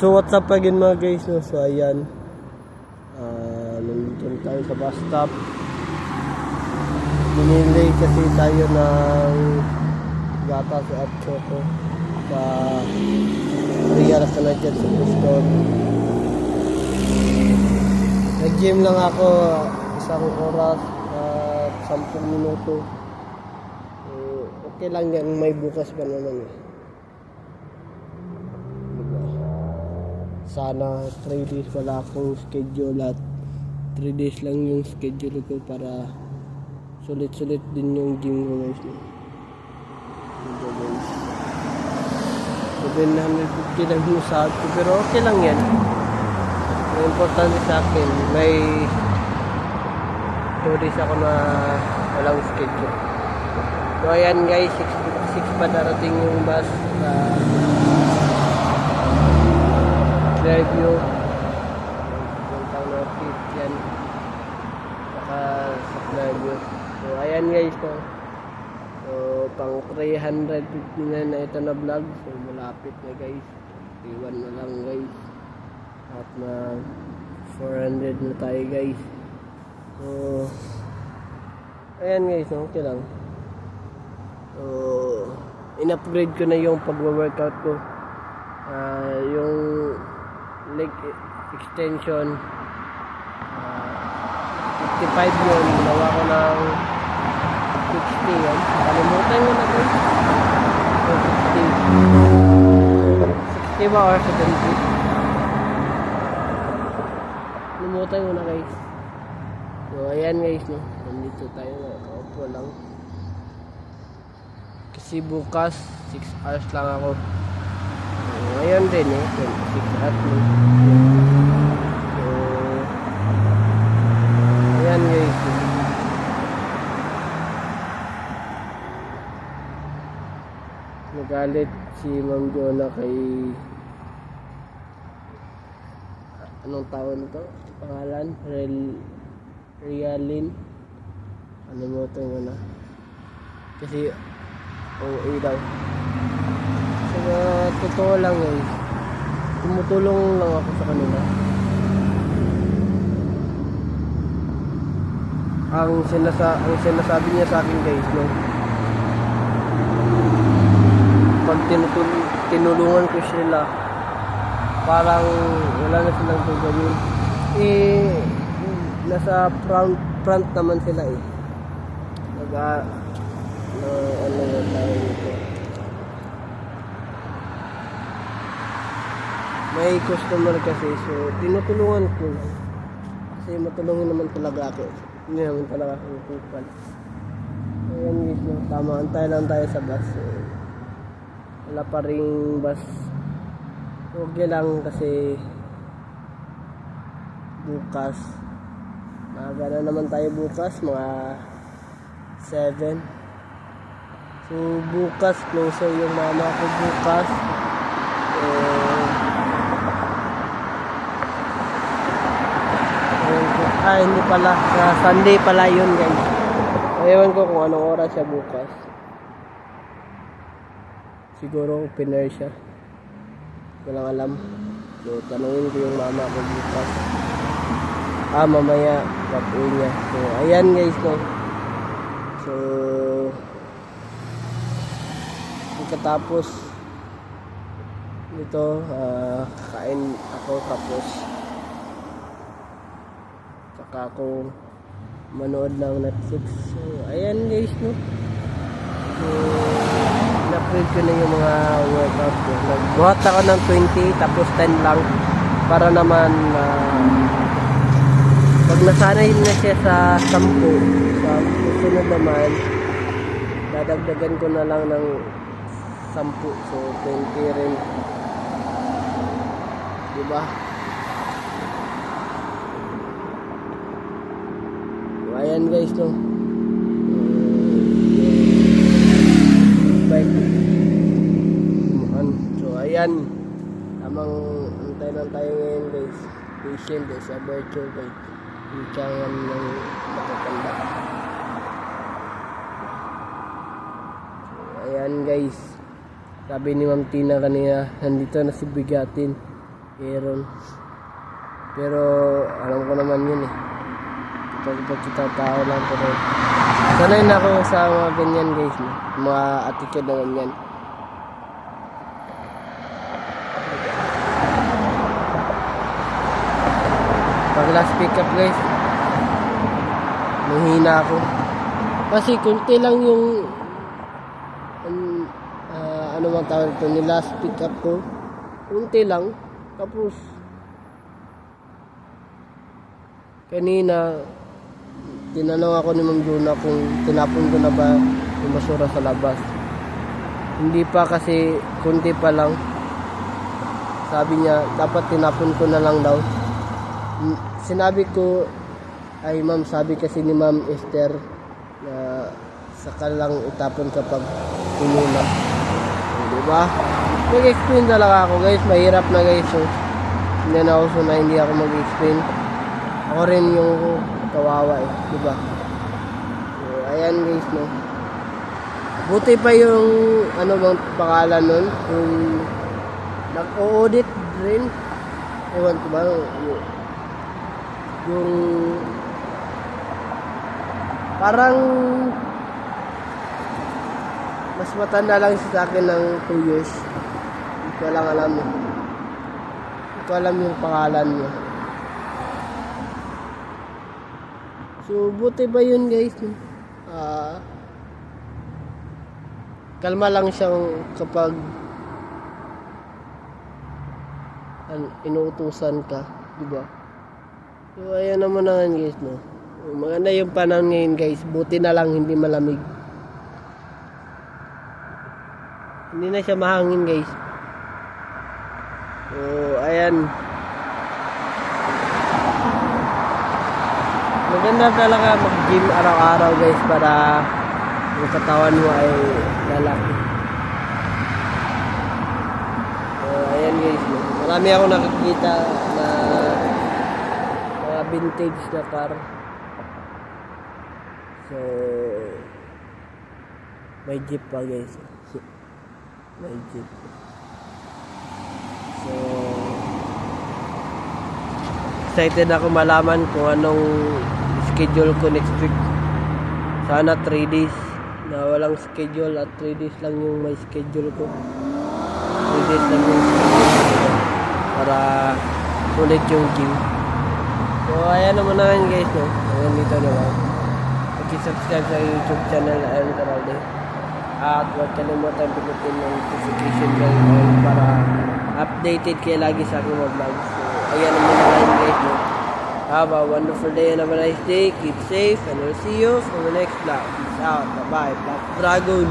So what's up again mga guys, no? So ayan, nandito tayo sa bus stop. Binili kasi tayo ng gatas at choco sa Real ka na dyan sa Boston. Nag-gym lang ako isang oras at 10 minuto. Okay lang yan, may bukas pa naman eh. Sana 3 days wala akong schedule at 3 days lang yung schedule ko para sulit-sulit din yung gym ko guys. Ito guys, 750 lang yung sa akin, pero okay lang yan. Ang importante sa akin, may 2 days ako na walang schedule. So ayan guys, 6 pa darating yung bus sa Fairview. Puntang Northeast yan. Saka sa Fairview. So ayan guys, no? So pang 359 na ito na vlog. So malapit na guys. Iwan na lang guys. At na 400 na tayo guys. So ayan guys, no? Okay lang. So in-upgrade ko na yung pag-workout ko. Yung leg extension 55 yun, ginawa ko ng 60 yun, kalimutan mo na guys. 60 ba or 70? Kalimutan mo na guys. So ayan guys, no? Nandito tayo, nakaupo lang kasi bukas 6 hours lang ako. Ngayon din eh, 6 hours lang. So ayan guys, nagalit si Ma'am Jonah kay anong tawag nito? Pangalan? Realin. Ano mo ito nga na? Kasi OA daw. So totoo lang guys, tumutulong lang ako sa kanila. Ang sinasabi niya sa akin guys, no? Pag tinulungan ko sila, parang wala na silang gagawin. Nasa front naman sila eh. Ano yung tayo nito? May customer kasi, so tinutulungan ko lang. Kasi matulungin naman talaga ako. Hindi naman talaga ako kupal. Ayan guys, no? Tama, antay lang tayo sa bus. So, wala pa ring bus. Okay lang kasi bukas maaga na naman tayo bukas, mga 7. So bukas closer yung mama ko bukas. Hindi pala, Sunday pala yun guys. Ewan ko kung anong oras siya bukas. Siguro open air siya, walang alam. So tanungin ko yung mama ko bukas. Mamaya pag-uwi niya. So ayan guys, no? So pagkatapos dito kain ako, tapos saka ako manood ng Netflix. So ayan guys, no? So na-upgrade ko na yung mga workout ko. Nagbuhat ako ng 20 tapos 10 lang para naman pag nasanay na siya sa 10, sa susunod naman dadagdagan ko na lang ng 10, so 20 rin, diba? So ayan guys, no? So ayan, tamang antay lang tayo ngayon guys. Patient guys, sa virtual guys. Ikangan ng matatanda. So ayan guys, sabi ni Ma'am Tina kanina, nandito na si Bigatin. Aaron. Pero alam ko naman yun eh. Kapag kita tao lang pero sanay na ako sa mga ganyan guys, no? Mga attitude na ganyan. Pag last pick up guys, nanghina ako. Kasi kunti lang yung ano man tawag ito, ni last pick up ko. Kunti lang. Tapos kanina tinanong ako ni Ma'am Juna kung tinapon ko na ba yung basura sa labas. Hindi pa kasi kunti pa lang. Sabi niya dapat tinapon ko na lang daw. Sinabi ko ay ma'am, sabi kasi ni Ma'am Esther na saka lang itapon kapag pinuna. Diba? Mag-explain talaga ako guys, mahirap na guys. So, hindi na ako na hindi ako mag-explain. Ako rin yung kawawa eh, diba? So, ayan guys, no. Buti pa yung ano bang pangalan nun, yung nag-audit rin. Ewan ko ba, yung parang mas matanda lang siya sa akin ng 2 years. Hindi ko lang alam eh. Hindi ko alam yung pangalan niya. So, buti ba yun guys? Kalma lang siyang kapag inuutusan ka, diba? So, ayan naman naman guys, no? Maganda yung panahon ngayon guys. Buti na lang hindi malamig. Hindi na siya mahangin guys. So, ayan. Maganda talaga mag-gym araw-araw guys para yung katawan mo ay lalaki. So, ayan guys. Marami ako nakikita na mga vintage na car. So, may jeep pa guys. May jeep. So, excited ako malaman kung anong schedule ko next week. Sana 3 days na walang schedule at 3 days lang yung may schedule ko. 3 days lang yung schedule ko para ulit yung gym. So, ayan naman na yun guys, no? Ayan dito na lang. Subscribe sa YouTube channel Ayon Caralde. At huwag kalimutan pindutin yung notification bell para updated kayo lagi sa aking mga vlogs. So, ayan naman na lang guys, no? Have a wonderful day and have a nice day. Keep safe and we'll see you for the next vlog. Peace out. Bye-bye. Black Dragon.